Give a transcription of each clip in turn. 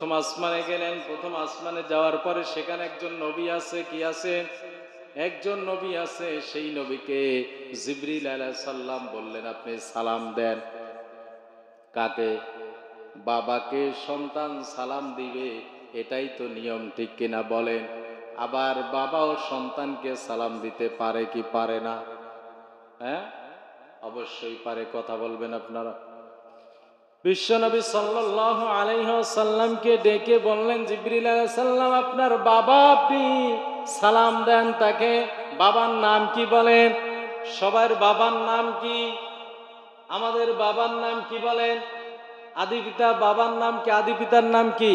প্রথম আসমানে গেলেন। প্রথম আসমানে যাওয়ার পরে সেখানে একজন নবী আছে। কি আছে? একজন নবী আছে। সেই নবীকে জিবরিল আলাইহিস সালাম বললেন, আপনি সালাম দেন। কাকে? বাবাকে সন্তান সালাম দিবে, এটাই তো নিয়ম, ঠিক কিনা বলেন? আবার বাবাও সন্তানকে সালাম দিতে পারে কি পারে না? হ্যাঁ, অবশ্যই পারে। কথা বলবেন আপনারা। বিশ্বনবী সাল্লাল্লাহু আলাইহি ওয়াসাল্লামকে ডেকে বললেন, জিবরিল আলাইহিস সালাম, আপনার বাবা, আপনি সালাম দেন তাকে। বাবার নাম কি বলেন? সবার বাবার নাম কি? আমাদের বাবার নাম কি বলেন? আদি পিতা বাবার নাম কি? আদি পিতার নাম কি?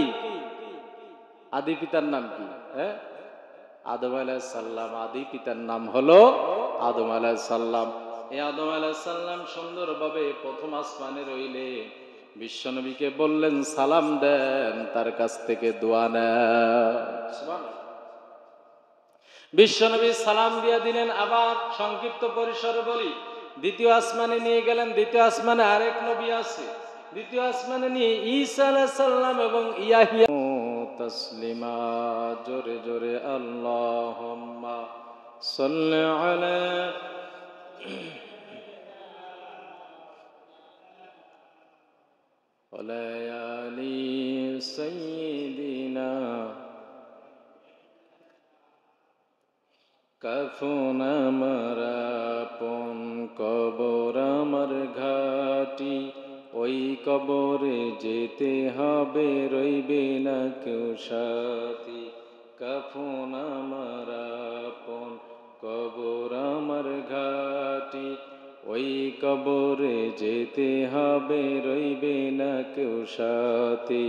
আদি পিতার নাম কি? হ্যাঁ, আদম আলাইহিস সালাম। আদি পিতার নাম হলো আদম আলাইহিস সালাম। এই আদম আলাইহিস সালাম সুন্দরভাবে প্রথম আসমানে রইলে বিশ্বনবীকে বললেন, সালাম দেন, তার কাছ থেকে দোয়া নেন। সুবহানাল্লাহ। বিশ্বনবী সালাম দিয়ে দিলেন। আবার সংক্ষিপ্ত পরিসরে বলি, দ্বিতীয় আসমানে নিয়ে গেলেন। দ্বিতীয় আসমানে আরেক নবী আছে। দ্বিতীয় আসমানে নিয়ে ঈসা আলাইহিস সালাম এবং ইয়াহিয়া তাসলিমা। জোরে জোরে আল্লাহুম্মা সাল্লি আলা ওয়ালা আলি সাইয়্যিদিনা। কাফন আমার আপন, কবর আমার ঘাটি, ওই কবরে যেতে হবে, রইবে না কেউ সাথী। কাফন আমার আপন, কবর আমার ঘাটি, ওই কবরে যেতে হবে, রইবে না কেউ সাথী।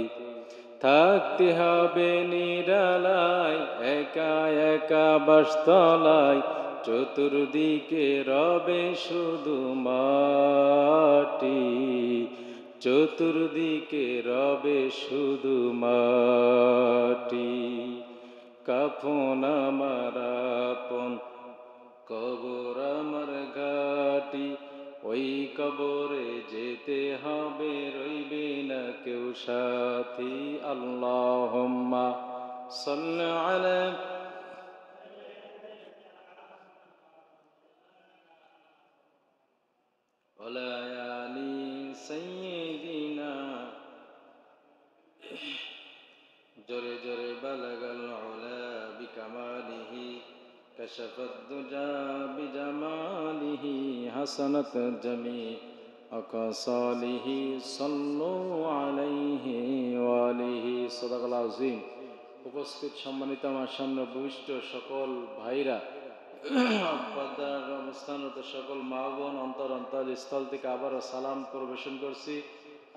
থাকতে হবে নিরালায়, একা একা বাসতলায়, চতুর্দিকে রবে শুধু মাটি, চতুর্দিকে রবে শুধু মাটি। কাফন আমার আপন, কবর আমার ঘাটি, ওই কবরে যেতে হবে, রইবে না কেউ সাথী। আল্লাহুম্মা সাল্লি আলা ওয়ালা আলি সাইয়্যিদিনা। জোরে জোরে বালাগাল উলা বিকামালিহি, কাশাফাদ দুজা বিজামালিহি, হাসানাত জামি আকাসালিহি, সাল্লু আলাইহি ওয়া আলিহি। সাদাকাল্লাহু আযীম। উপস্থিত সম্মানিত আমার সামনে ভূমিষ্ঠ সকল ভাইরা, পর্দার অবস্থানরত সকল মা বোন, অন্তরস্থল থেকে আবারও সালাম পরিবেশন করছি।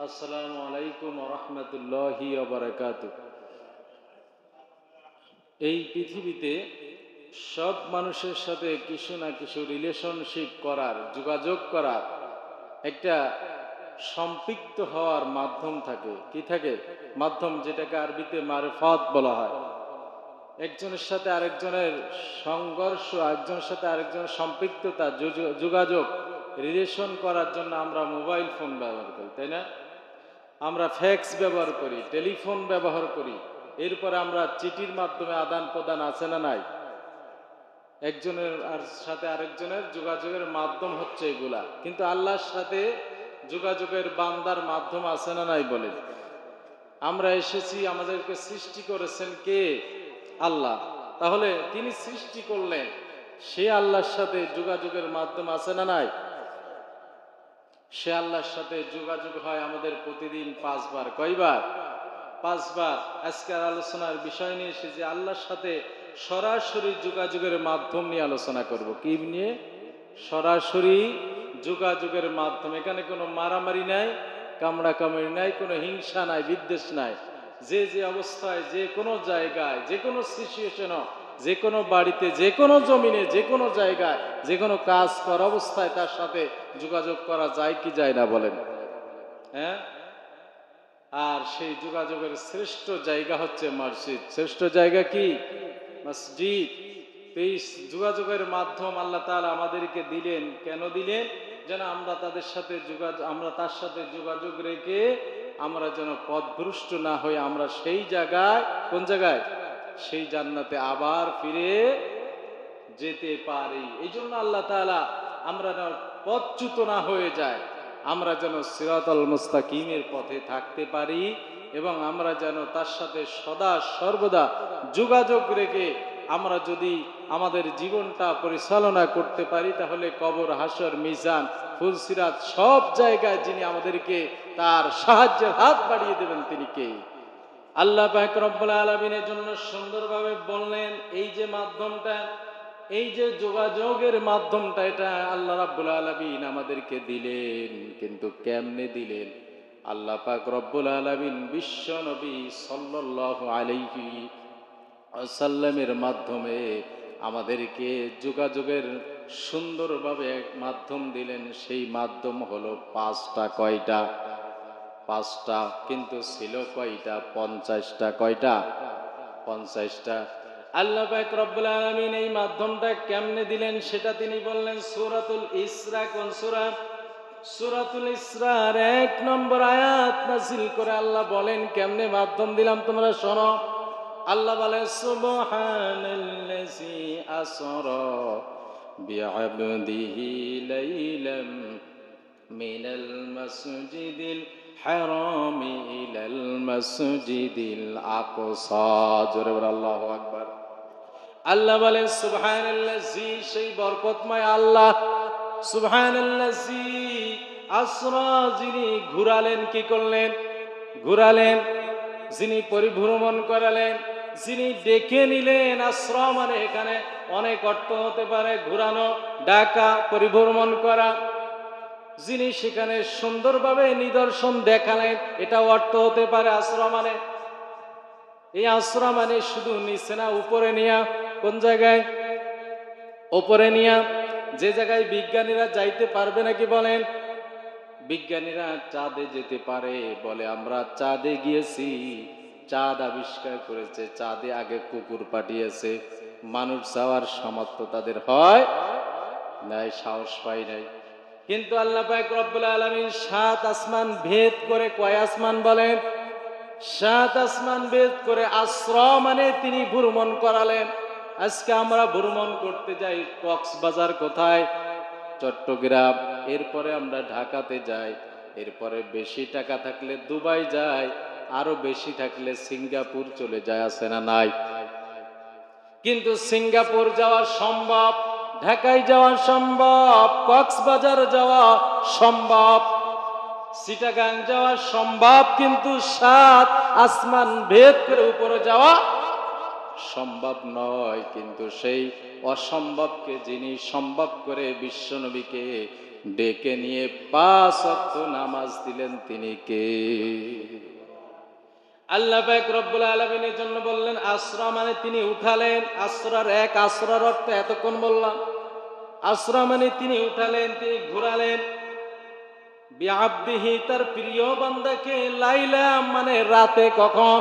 আসসালামু আলাইকুম ওয়া রাহমাতুল্লাহি ওয়া বারাকাতুহু। এই পৃথিবীতে সব মানুষের সাথে কিছু না কিছু রিলেশনশিপ করার, যোগাযোগ করার একটা সম্পৃক্ত হওয়ার মাধ্যম থাকে। কি থাকে? মাধ্যম, যেটাকে আরবিতে মারফাত বলা হয়। একজনের সাথে আরেকজনের সংঘর্ষ, একজনের সাথে আরেকজনের সম্পৃক্ততা, যোগাযোগ, রিলেশন করার জন্য আমরা মোবাইল ফোন ব্যবহার করি, তাই না? আমরা ফ্যাক্স ব্যবহার করি, টেলিফোন ব্যবহার করি। এরপরে আমরা চিঠির মাধ্যমে আদান প্রদান, আছে না নাই? একজনের সাথে আরেকজনের যোগাযোগের মাধ্যম হচ্ছে এগুলা। কিন্তু আল্লাহর সাথে যোগাযোগের বান্দার মাধ্যম আছে না নাই বলেন? আমরা এসেছি, আমাদেরকে সৃষ্টি করেছেন কে? আল্লাহ। তাহলে তিনি সৃষ্টি করলেন, সে আল্লাহর সাথে যোগাযোগের মাধ্যম আছে না নাই? সে আল্লাহর সাথে যোগাযোগ হয় আমাদের প্রতিদিন 5 বার। কয়বার? 5 বার। আজকের আলোচনার বিষয় নিয়ে এসেছি আল্লাহর সাথে সরাসরি যোগাযোগের মাধ্যম নিয়ে আলোচনা করব। কি নিয়ে? সরাসরি যোগাযোগের মাধ্যম। এখানে কোনো মারামারি নাই, কামড়া কামড়ি নাই, কোনো হিংসা নাই, বিদ্বেষ নাই। যে যে অবস্থায়, যে কোনো জায়গায়, যে কোনো সিচুয়েশনে, যে কোনো বাড়িতে, যে কোনো জমিনে, যে কোনো জায়গায়, যে কোনো কাজ করা অবস্থায় তার সাথে যোগাযোগ করা যায় কি যায় না বলেন? হ্যাঁ। আর সেই যোগাযোগের শ্রেষ্ঠ জায়গা হচ্ছে মসজিদ। শ্রেষ্ঠ জায়গা কি? মসজিদ। এই যোগাযোগের মাধ্যম আল্লাহ তাআলা আমাদেরকে দিলেন। কেন দিলেন? যেন আমরা তাদের সাথে আমরা তার সাথে যোগাযোগ রেখে আমরা যেন পথভ্রষ্ট না হয়ে আমরা সেই জায়গায়, কোন জায়গায়, সেই জান্নাতে আবার ফিরে যেতে পারি। এই জন্য আল্লাহ তাআলা আমরা যেন পথচ্যুত না হয়ে যায়, আমরা যেন সিরাতাল মুস্তাকিমের পথে থাকতে পারি এবং আমরা যেন তার সাথে সদা সর্বদা যোগাযোগ রেখে আমরা যদি আমাদের জীবনটা পরিচালনা করতে পারি, তাহলে কবর, হাসর, মিজান, ফুলসিরাত সব জায়গায় যিনি আমাদেরকে তার সাহায্যের হাত বাড়িয়ে দেবেন তিনি কে? আল্লাহ পাক রব্বুল আলামিনের জন্য সুন্দরভাবে বললেন, এই যে মাধ্যমটা, এই যে যোগাযোগের মাধ্যমটা, এটা আল্লাহ রাব্বুল আলামিন আমাদেরকে দিলেন। কিন্তু কেমনে দিলেন? আল্লাহ পাক রব্বুল আলামিন বিশ্ব নবী সাল্লাল্লাহু আলাইহি ওয়াসাল্লামের মাধ্যমে আমাদেরকে যোগাযোগের সুন্দরভাবে এক মাধ্যম দিলেন। সেই মাধ্যম হলো পাঁচটা। কয়টা? পাঁচটা। কিন্তু ছিল কয়টা? 50টা। কয়টা? 50টা। আল্লাহ পাক রব্বুল আলামিন এই মাধ্যমটা কেমনে দিলেন সেটা তিনি বললেন সূরাতুল ইসরা। কোন সূরা? সূরাতুল ইসরার 1 নম্বর আয়াত নাযিল করে আল্লাহ বলেন কেমনে মাধ্যম দিলাম, তোমরা শোনো। আল্লাহ বলে, সুবহানাল্লাযী আসরা বিআবদিহি লাইলাম মিনাল মাসজিদিল হারামি ইলাল মাসজিদিল আকসা। জোরে বলো আল্লাহু আকবার। আল্লাহ বলে সুবহানাল্লাযী, সেই বরকতময় আল্লাহ, সুবহানাল্লাযী আসরা, যিনি ঘুরালেন, কি করলেন? ঘুরালেন। যিনি পরিভ্রমণ করালেন, যিনি ডেকে নিলেন। আসরা মানে এখানে অনেক অর্থ হতে পারে, ঘুরানো, ডাকা, পরিভ্রমণ করা। যিনি সেখানে সুন্দরভাবে নিদর্শন দেখালেন, এটা অর্থ হতে পারে আসরা মানে। এই আসরা মানে শুধু নিচে না, উপরে নিয়া। কোন জায়গায়? উপরে নিয়া। যে জায়গায় বিজ্ঞানীরা যাইতে পারবে নাকি বলেন? বিজ্ঞানীরা চাঁদে যেতে পারে, বলে আমরা চাঁদে গিয়েছি, চাঁদ আবিষ্কার করেছে। চাঁদে আগে কুকুর পাঠিয়েছে। মানুষ যাওয়ার সামর্থ্য তাদের হয় নাই, সাহস পায় নাই। কিন্তু আল্লাহ পাক রব্বুল আলামিন 7 আসমান ভেদ করে, কয় আসমান বলেন? 7 আসমান ভেদ করে আসরা মানে তিনি ভ্রমণ করালেন। আজকে আমরা ভ্রমণ করতে যাই কক্সবাজার, কোথায়? চট্টগ্রাম। এরপরে আমরা ঢাকাতে যাই। এরপরে বেশি টাকা থাকলে দুবাই যাই, আরো বেশি থাকলে সিঙ্গাপুর চলে যায়, আছে না নাই? কিন্তু সিঙ্গাপুর যাওয়া সম্ভব, ঢাকায় যাওয়া সম্ভব, কক্সবাজার যাওয়া সম্ভব, চিটাগাং যাওয়া সম্ভব, কিন্তু 7 আসমান ভেদ করে উপরে যাওয়া সম্ভব নয়। কিন্তু সেই অসম্ভবকে যিনি সম্ভব করে বিশ্বনবীকে ডেকে নিয়ে 5 ওয়াক্ত নামাজ দিলেন, তিনি কে? আল্লাহ পাক রব্বুল আলামিনের জন্য বললেন আসরা মানে তিনি উঠালেন। আসরার এক আসরার অর্থ এতক্ষণ বললাম। আসরা মানে তিনি উঠালেন, তিনি ঘুরালেন। বিআবদিহি, তার প্রিয় বান্দাকে। লাইলা মানে রাতে। কখন?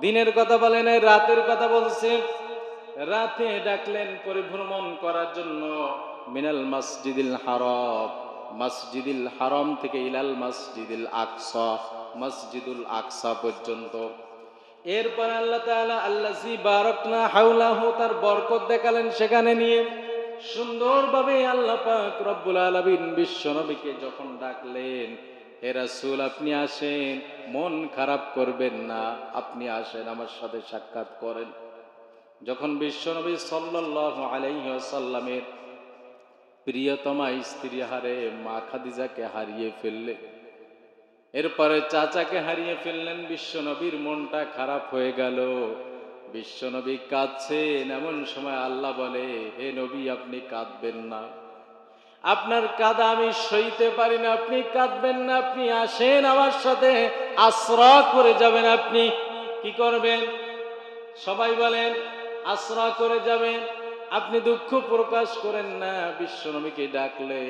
দিনের কথা বলে নাই, রাতের কথা বলছে। রাতে ডাকলেন পরিভ্রমণ করার জন্য। মিনাল মসজিদিল হারাম, মসজিদুল হারাম থেকে ইলাল মসজিদুল আকসা, মসজিদুল আকসা পর্যন্ত। এরপর আল্লাহ তাআলা আল্লাযী বারাকনা হাওলাহু, তার বরকত দেখালেন সেখানে নিয়ে। সুন্দরভাবে আল্লাহ পাক রব্বুল আলামিন বিশ্বনবীকে যখন ডাকলেন, হে রাসূল আপনি আসেন, মন খারাপ করবেন না, আপনি আসেন আমার সাথে সাক্ষাৎ করেন। যখন বিশ্বনবী সাল্লাল্লাহু আলাইহি ওয়াসাল্লামের প্রিয়তমা স্ত্রী হারে মা খাদিজাকে হারিয়ে ফেললেন, এরপরে চাচাকে হারিয়ে ফেললেন, বিশ্বনবীর মনটা খারাপ হয়ে গেল। বিশ্বনবী কাঁদছেন। এমন সময় আল্লাহ বলে, হে নবী আপনি কাঁদবেন না, আপনার কাঁদা আমি সইতে পারি না, আপনি কাঁদবেন না, আপনি আসেন আমার সাথে আসরা করে যাবেন। আপনি কি করবেন? সবাই বলেন আসরা করে যাবেন। আপনি দুঃখ প্রকাশ করেন না। বিশ্বনবীকে ডাকলে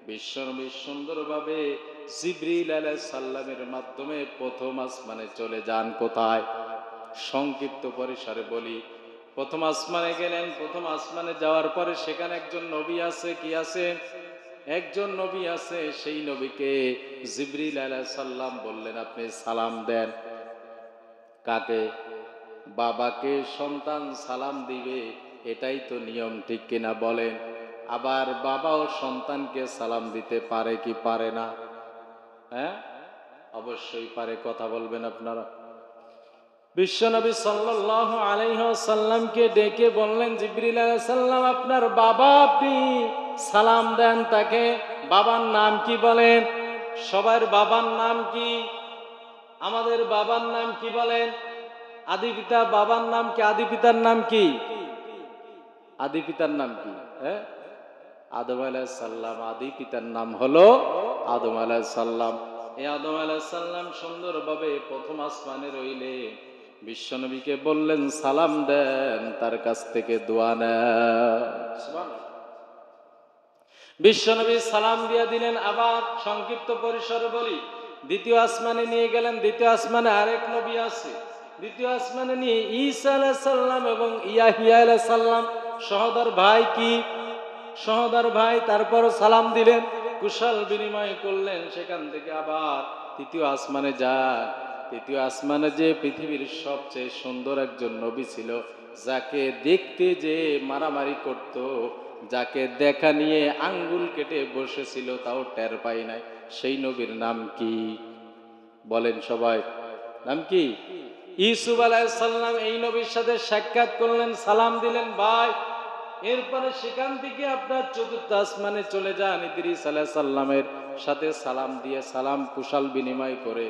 বিশ্বনবী সুন্দরভাবে জিবরিল আলাইহিস সালামের মাধ্যমে প্রথম আসমানে চলে যান। কোথায়? সংক্ষিপ্ত পরিসরে বলি, প্রথম আসমানে গেলেন। প্রথম আসমানে যাওয়ার পরে সেখানে একজন নবী আছে। কি আছে? একজন নবী আছে, সেই নবীকে জিবরিল আলাইহিস সালাম বললেন আপনি সালাম দেন। কাকে? বাবাকে সন্তান সালাম দিবে, এটাই তো নিয়ম, ঠিক কিনা বলেন? আবার বাবাও সন্তানকে সালাম দিতে পারে কি পারে না? হ্যাঁ, অবশ্যই পারে। কথা বলবেন আপনারা। বিশ্বনবী সাল্লাল্লাহু আলাইহি ওয়াসাল্লামকে ডেকে বললেন, জিবরিল আলাইহিস সালাম আপনার বাবা, আপনি সালাম দেন তাকে। বাবার নাম কি বলেন? সবার বাবার নাম কি? আমাদের বাবার নাম কি বলেন? আদি পিতা বাবার নাম কি? আদি পিতার নাম কি? আদি পিতার নাম কি? হ্যাঁ, আদম আলাইহিস সালাম। আদি পিতার নাম হলো আদম আলাইহিস সালাম। এই আদম আলাইহিস সালাম সুন্দরভাবে প্রথম আসমানে রইলে বিশ্বনবীকে বললেন সালাম দেন, তার কাছ থেকে দোয়া নেন। সুবহানাল্লাহ। বিশ্বনবী সালাম দিয়ে দিলেন। আবার সংক্ষিপ্ত পরিসরে বলি, দ্বিতীয় আসমানে নিয়ে গেলেন। দ্বিতীয় আসমানে আরেক নবী আছে। দ্বিতীয় আসমানে নিয়ে ঈসা আলাইহিস সালাম এবং ইয়াহইয়া আলাইহিস সালাম, সহোদর ভাই। কি সহোদর ভাই? তারপরও সালাম দিলেন, কুশল বিনিময় করলেন। সেখান থেকে আবার তৃতীয় আসমানে যায়। তৃতীয় আসমানে যে পৃথিবীর সবচেয়ে সুন্দর একজন নবী ছিল, যাকে দেখতে যে মারামারি করত, যাকে দেখা নিয়ে আঙ্গুল কেটে বসেছিল তাও টের পাই নাই, সেই নবীর নাম কি? বলেন সবাই, নাম কি? ইউসুফ আলাইহিস সালাম। এই নবীর সাথে সাক্ষাৎ করলেন, সালাম দিলেন ভাই। এরপরে সেখান থেকে আপনার চতুর্থ আসমানে চলে যান, ইদ্রিস আলাইহিস সালামের সাথে সালাম দিয়ে সালাম কুশল বিনিময় করে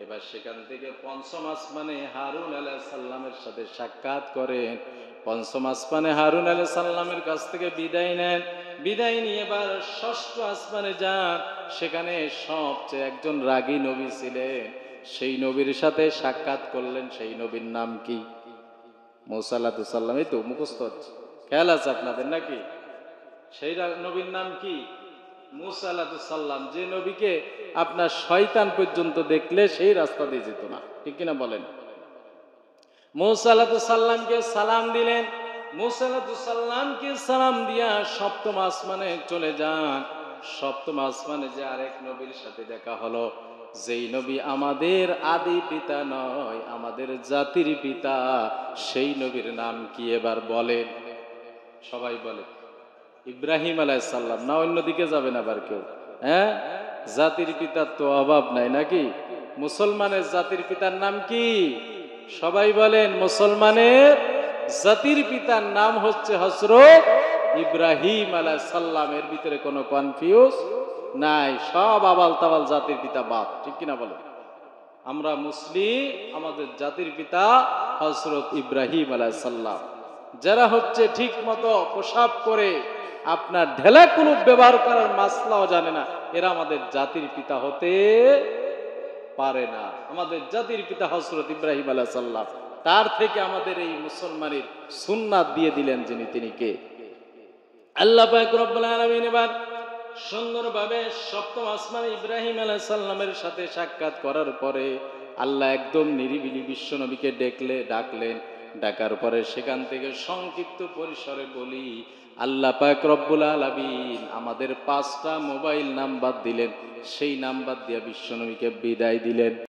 এবার সেখান থেকে পঞ্চম আসমানে হারুন আলাইহিস সালামের সাথে সাক্ষাৎ করেন। পঞ্চম আসমানে হারুন আলাইহিস সালামের কাছ থেকে বিদায় নেন। বিদায় নিয়ে এবার ষষ্ঠ আসমানে যান। সেখানে সবচেয়ে একজন রাগী নবী ছিলেন, সেই নবীর সাথে সাক্ষাৎ করলেন। সেই নবীর নাম কি? মুসা আলাইহিস সালাম। এই তো মুখস্থ হচ্ছে, খেয়াল আছে আপনাদের নাকি? সেই নবীর নাম কি? মুসা আলাইহিস সালাম। যে নবীকে আপনার শয়তান পর্যন্ত দেখলে সেই রাস্তা দিয়ে যেত না, ঠিক কিনা বলেন? মুসা আলাইহিস সালামকে সালাম দিলেন। মুসা আলাইহিস সালামকে সালাম দিয়া সপ্তম আসমানে চলে যান। সপ্তম আসমানে যে আরেক নবীর সাথে দেখা হলো, যেই নবী আমাদের আদি পিতা নয়, আমাদের জাতির পিতা, সেই নবীর নাম কি এবার বলেন? সবাই বলে। ইব্রাহিম আলাইহিস সালাম। না অন্যদিকে যাবেন আবার কেউ? হ্যাঁ, জাতির পিতার তো অভাব নাই নাকি? মুসলমানের জাতির পিতার নাম কি? সবাই বলেন। মুসলমানের জাতির পিতার নাম হচ্ছে হযরত ইব্রাহিম আলাইহিস সালাম। এর ভিতরে কোনো কনফিউজ নাই। সব আবাল তাবাল জাতির পিতা বাদ, ঠিক কিনা বলেন? আমরা মুসলিম, আমাদের জাতির পিতা হযরত ইব্রাহিম আলাইহিস সালাম। যারা হচ্ছে ঠিক মতো প্রসাব করে আপনার ঢেলা কুলুপ ব্যবহার করার মাসলাও জানে না, এরা আমাদের জাতির পিতা হতে পারে না। আমাদের জাতির পিতা হযরত ইব্রাহিম আলাইহিস সালাম। তার থেকে আমাদের এই মুসলমানের সুন্নাত দিয়ে দিলেন যিনি, তিনি কে? আল্লাহ পাক রব্বুল আলামিন। এবার সুন্দরভাবে সপ্তম আসমানে ইব্রাহিম আলাইহিস সালামের সাথে সাক্ষাৎ করার পরে আল্লাহ একদম নিরিবিলি বিশ্বনবীকে ডাকলেন। ডাকার পরে সেখান থেকে সংক্ষিপ্ত পরিসরে বলি, আল্লাহ পাক রব্বুল আলামিন আমাদের 5টা মোবাইল নাম্বার দিলেন। সেই নাম্বার দিয়ে বিশ্বনবীকে বিদায় দিলেন।